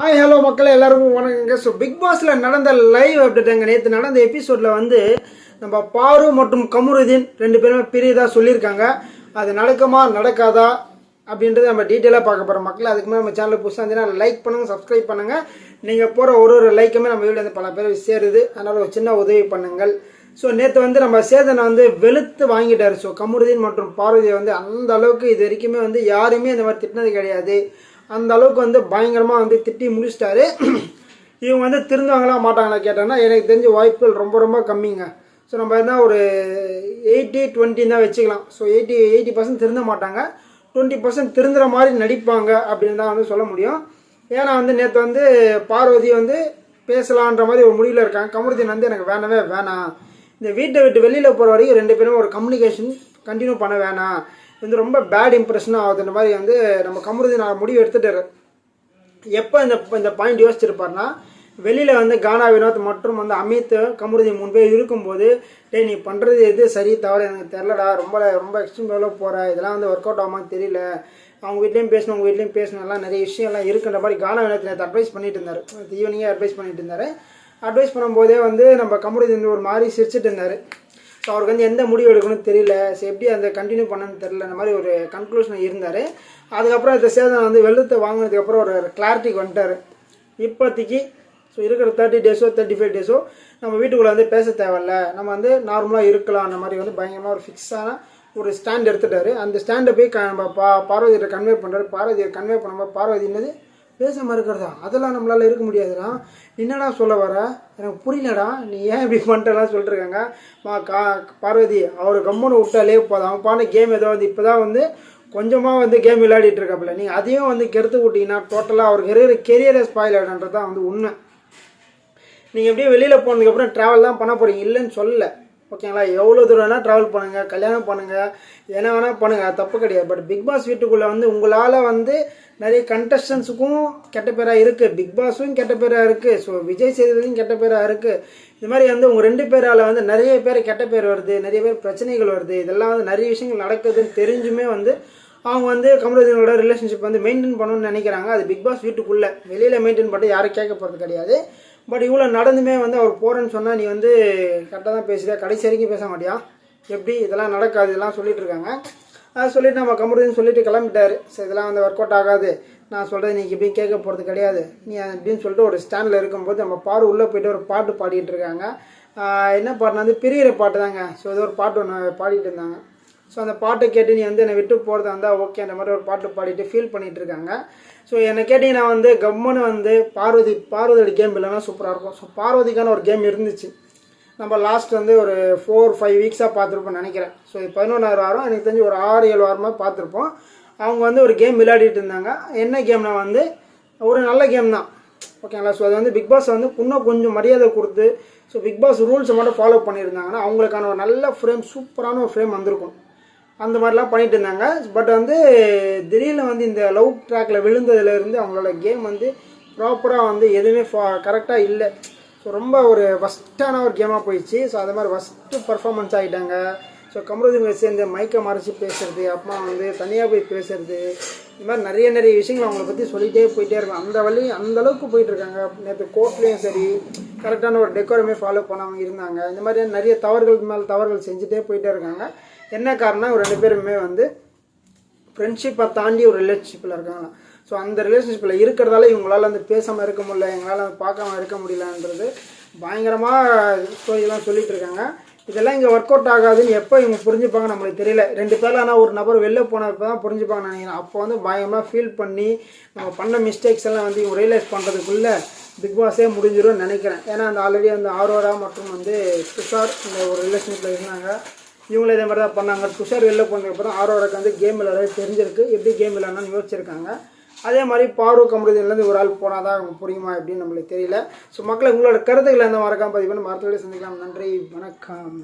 Hi hello மக்கள் எல்லாருக்கும் வணக்கங்க. ஸோ பிக் பாஸில் நடந்த லைவ் அப்டேட்டுங்க. நேற்று நடந்த எபிசோடில் வந்து நம்ம பாரு மற்றும் கமருதீன் ரெண்டு பேருமே பிரியதாக சொல்லியிருக்காங்க. அது நடக்குமா நடக்காதா அப்படின்றது நம்ம டீட்டெயிலாக பார்க்க போகிறோம் மக்கள். அதுக்கு மேலே நம்ம சேனலில் புதுசாக இருந்துச்சுன்னா லைக் பண்ணுங்கள், சப்ஸ்கிரைப் பண்ணுங்கள். நீங்கள் போகிற ஒரு லைக்குமே நம்ம வீட்டில் வந்து பல பேர் சேருது. அதனால் ஒரு சின்ன உதவி பண்ணுங்கள். ஸோ நேற்று வந்து நம்ம சேதனை வந்து வெளுத்து வாங்கிட்டார். ஸோ கமருதீன் மற்றும் பார்வதியை வந்து அந்த அளவுக்கு இது வரைக்குமே வந்து யாருமே இந்த மாதிரி திட்டினது கிடையாது. அந்த அளவுக்கு வந்து பயங்கரமாக வந்து திட்டி முடிச்சிட்டாரு. இவங்க வந்து திருந்துவாங்களா மாட்டாங்களா கேட்டாங்கன்னா எனக்கு தெரிஞ்ச வாய்ப்புகள் ரொம்ப ரொம்ப கம்மிங்க. ஸோ நம்ம என்ன ஒரு 80-20 தான் வச்சுக்கலாம். ஸோ 80% திருந்த மாட்டாங்க, 20% திருந்துற மாதிரி நடிப்பாங்க அப்படின்னு தான் வந்து சொல்ல முடியும். ஏன்னா வந்து நேற்று வந்து பார்வதி வந்து பேசலான்ற மாதிரி ஒரு முடிவில் இருக்காங்க. கமருதீன் வந்து எனக்கு வேணவே வேணாம், இந்த வீட்டை விட்டு வெளியில் போகிற வரைக்கும் ரெண்டு பேரும் ஒரு கம்யூனிகேஷன் கண்டினியூ பண்ண வேணாம், வந்து ரொம்ப பேட் இம்ப்ரெஷனாக ஆகுதுன்ற மாதிரி வந்து நம்ம கமருதீன் முடிவு எடுத்துட்டாரு. எப்போ இந்த பாயிண்ட் யோசிச்சிருப்பாருன்னா, வெளியில் வந்து கானா வினோத் மற்றும் வந்து அமித் கமருதீன் முன்பே இருக்கும்போது, டேய் நீ பண்ணுறது எது சரி தவிர எனக்கு தெரிலடா, ரொம்ப ரொம்ப எக்ஸ்ட்ரீம் லெவலில் போகிற, இதெல்லாம் வந்து ஒர்க் அவுட் ஆகாமல் தெரியல, அவங்க வீட்லேயும் பேசணும் உங்கள் வீட்லேயும் பேசணும், எல்லாம் நிறைய விஷயம்லாம் இருக்குன்ற மாதிரி கானா வினோத் நேற்று அட்வைஸ் பண்ணிட்டு இருந்தார். ஈவினிங்கே அட்வைஸ் பண்ணிட்டு இருந்தார். அட்வைஸ் பண்ணும்போதே வந்து நம்ம கமருதீன் ஒரு மாதிரி சிரிச்சிட்டு இருந்தார். ஸோ அவருக்கு வந்து எந்த முடிவு எடுக்கணும்னு தெரியல, ஸோ எப்படி அந்த கண்டினியூ பண்ணணும்னு தெரியல, அந்த மாதிரி ஒரு கன்க்ளூஷன் இருந்தார். அதுக்கப்புறம் இந்த சேதனை வந்து வெளுத்து வாங்கினதுக்கப்புறம் ஒரு கிளாரிட்டிக்கு வந்துட்டார். இப்போதைக்கு ஸோ இருக்கிற 30 டேஸோ 35 டேஸோ நம்ம வீட்டுக்குள்ளே வந்து பேச தேவையில்ல, நம்ம வந்து நார்மலாக இருக்கலாம், அந்த மாதிரி வந்து பயங்கரமாக ஒரு ஃபிக்ஸான ஒரு ஸ்டாண்ட் எடுத்துட்டார். அந்த ஸ்டாண்டை போய் நம்ம பார்வதியை கன்வே பண்ணுறாரு. பார்வதியை கன்வே பண்ணும்போது பார்வதி என்னது பேசாமல் இருக்கிறதா, அதெல்லாம் நம்மளால் இருக்க முடியாதுடா, என்னடா சொல்ல வர, எனக்கு புரியலடா, நீ ஏன் இப்படி பண்ணிட்டலாம் சொல்லிட்டுருக்காங்க. பார்வதி அவர் கம்முன்னு விட்டாலே போதும், அவன் பான கேம் ஏதோ வந்து இப்போ தான் வந்து கொஞ்சமாக வந்து கேம் விளையாடிட்டு இருக்காப்புல, நீங்கள் அதையும் வந்து கெடுத்து விட்டிங்கன்னா டோட்டலாக அவருக்கு கெரியரை ஸ்பாயில் ஆகிடுன்றது தான் வந்து உண்மை. நீங்கள் எப்படியும் வெளியில் போனதுக்கப்புறம் ட்ராவல் தான் பண்ண போகிறீங்க, இல்லைன்னு சொல்லலை, ஓகேங்களா. எவ்வளோ தூரம் வேணால் ட்ராவல் பண்ணுங்கள், கல்யாணம் பண்ணுங்கள், என்ன வேணால் பண்ணுங்கள், அது தப்பு கிடையாது. பட் பிக் பாஸ் வீட்டுக்குள்ளே வந்து உங்களால் வந்து நிறைய கண்டஸ்டன்ஸுக்கும் கெட்ட பேராக இருக்குது, பிக் பாஸும் கெட்ட பேராக இருக்குது, ஸோ விஜய் சேதுபதியும் கெட்ட பேராக இருக்குது. இது மாதிரி வந்து உங்கள் ரெண்டு பேரால் வந்து நிறைய பேர் கெட்ட பேர் வருது, நிறைய பேர் பிரச்சனைகள் வருது, இதெல்லாம் வந்து நிறைய விஷயங்கள் நடக்குதுன்னு தெரிஞ்சுமே வந்து அவங்க வந்து கமருதீனோட ரிலேஷன்ஷிப் வந்து மெயின்டைன் பண்ணணும்னு நினைக்கிறாங்க. அது பிக் பாஸ் வீட்டுக்குள்ளே, வெளியில் மெயின்டைன் பண்ணி யாரும் கேட்க போகிறது கிடையாது. பட் இவ்வளோ நடந்துமே வந்து அவர் போகிறேன்னு சொன்னால் நீ வந்து கரெக்டாக தான் பேசுகிறியா, கடைசி வரைக்கும் பேச மாட்டியா, எப்படி இதெல்லாம் நடக்காது, இதெல்லாம் சொல்லிட்டு இருக்காங்க. அதை சொல்லிவிட்டு நம்ம கமருதீன் சொல்லிட்டு கிளம்பிட்டார். ஸோ இதெல்லாம் வந்து ஒர்க் அவுட் ஆகாது, நான் சொல்கிறது நீ எப்படி கேட்க போகிறது கிடையாது நீ அப்படின்னு சொல்லிட்டு ஒரு ஸ்டாண்டில் இருக்கும்போது நம்ம உள்ளே போய்ட்டு ஒரு பாட்டு பாடிட்டு இருக்காங்க. என்ன பாட்டுனா வந்து பிரியிற பாட்டு தாங்க. ஸோ ஏதோ ஒரு பாட்டு ஒன்று பாடிட்டு இருந்தாங்க. ஸோ அந்த பாட்டை கேட்டு நீ வந்து என்னை விட்டு போகிறதா இருந்தால் ஓகே, அந்த மாதிரி ஒரு பாட்டு பாடிட்டு ஃபீல் பண்ணிகிட்டு இருக்காங்க. ஸோ என்னை கேட்டிங்கன்னா வந்து கம்முன்னு வந்து பார்வதியோட கேம் இல்லைன்னா சூப்பராக இருக்கும். ஸோ பார்வதிக்கான ஒரு கேம் இருந்துச்சு, நம்ம லாஸ்ட் வந்து ஒரு 4-5 வீக்ஸாக பார்த்துருப்போம்னு நினைக்கிறேன். ஸோ இது 11வது வாரம், எனக்கு தெரிஞ்சு ஒரு 6-7 வாரமாக பார்த்துருப்போம். அவங்க வந்து ஒரு கேம் விளையாடிட்டு இருந்தாங்க. என்ன கேம்னா வந்து ஒரு நல்ல கேம் தான், ஓகேங்களா. ஸோ அது வந்து பிக் பாஸ் வந்து இன்னும் கொஞ்சம் மரியாதை கொடுத்து ஸோ பிக் பாஸ் ரூல்ஸை மட்டும் ஃபாலோ பண்ணியிருந்தாங்கன்னா அவங்களுக்கான ஒரு நல்ல ஃப்ரேம், சூப்பரான ஒரு ஃப்ரேம் வந்திருக்கும். அந்த மாதிரிலாம் பண்ணிட்டு இருந்தாங்க. பட் வந்து திடீர்னு வந்து இந்த லவ் ட்ராக்கில் விழுந்ததுலேருந்து அவங்களோட கேம் வந்து ப்ராப்பராக வந்து எதுவுமே கரெக்டாக இல்லை. ஸோ ரொம்ப ஒரு ஃபஸ்ட்டான ஒரு கேமாக போயிடுச்சு. ஸோ அது மாதிரி ஃபஸ்ட்டு பர்ஃபார்மன்ஸ் ஆகிட்டாங்க. ஸோ கமருதீன் சேர்ந்து மைக்கை மறைச்சி பேசுகிறது, அப்புறம் வந்து தனியாக போய் பேசுகிறது, இது மாதிரி நிறைய விஷயங்கள் அவங்கள பற்றி சொல்லிகிட்டே போயிட்டே இருக்கும். அந்த அளவுக்கு போயிட்டுருக்காங்க. நேற்று கோர்ட்லேயும் சரி கரெக்டான ஒரு டெக்கோரமே ஃபாலோ பண்ணாமல் இருந்தாங்க. இந்த மாதிரி நிறைய தவறுகள் மேலே தவறுகள் செஞ்சுட்டே போயிட்டே இருக்காங்க. என்ன காரணம், ஒரு ரெண்டு பேருமே வந்து ஃப்ரெண்ட்ஷிப்பை தாண்டி ஒரு ரிலேஷன்ஷிப்பில் இருக்காங்க. ஸோ அந்த ரிலேஷன்ஷிப்பில் இருக்கிறதால இவங்களால் வந்து பேசாமல் இருக்க முடியல, எங்களால் வந்து பார்க்காம இருக்க முடியலன்றது பயங்கரமாக ஸ்டோரியெல்லாம் சொல்லிட்டு இருக்காங்க. இதெல்லாம் இங்கே ஒர்க் அவுட் ஆகாதுன்னு எப்போ இவங்க புரிஞ்சுப்பாங்க நம்மளுக்கு தெரியல. ரெண்டு பேரில் ஆனால் ஒரு நபர் வெளில போனப்போ தான் புரிஞ்சுப்பாங்கன்னு நினைக்கிறேன். அப்போ வந்து பயங்கரமாக ஃபீல் பண்ணி நம்ம பண்ண மிஸ்டேக்ஸ் எல்லாம் வந்து இவங்க ரியலைஸ் பண்ணுறதுக்குள்ளே பிக் பாஸே முடிஞ்சிடும்னு நினைக்கிறேன். ஏன்னா அந்த ஆல்ரெடி அந்த ஆரோரா மற்றும் வந்து துஷார் இந்த ஒரு ரிலேஷன்ஷிப்பில் இருந்தாங்க. இவங்களே இதே மாதிரி தான் பண்ணாங்க. துஷார் வெளில போனதுக்கப்புறம் ஆரோராக்கு வந்து கேம் விளையாட தெரிஞ்சிருக்கு, எப்படி கேம் விளையாடணும்னு யோசிச்சிருக்காங்க. அதே மாதிரி பாரு கமருதீன்லேருந்து ஒரு ஆள் போனால் தான் அவங்க புரியுமா எப்படின்னு நம்மளுக்கு தெரியல. ஸோ மக்களை உங்களோட கருத்துக்களை எந்த மறக்காமல் பதிவு பண்ணி மரத்தோடு சந்திக்கலாம். நன்றி, வணக்கம்.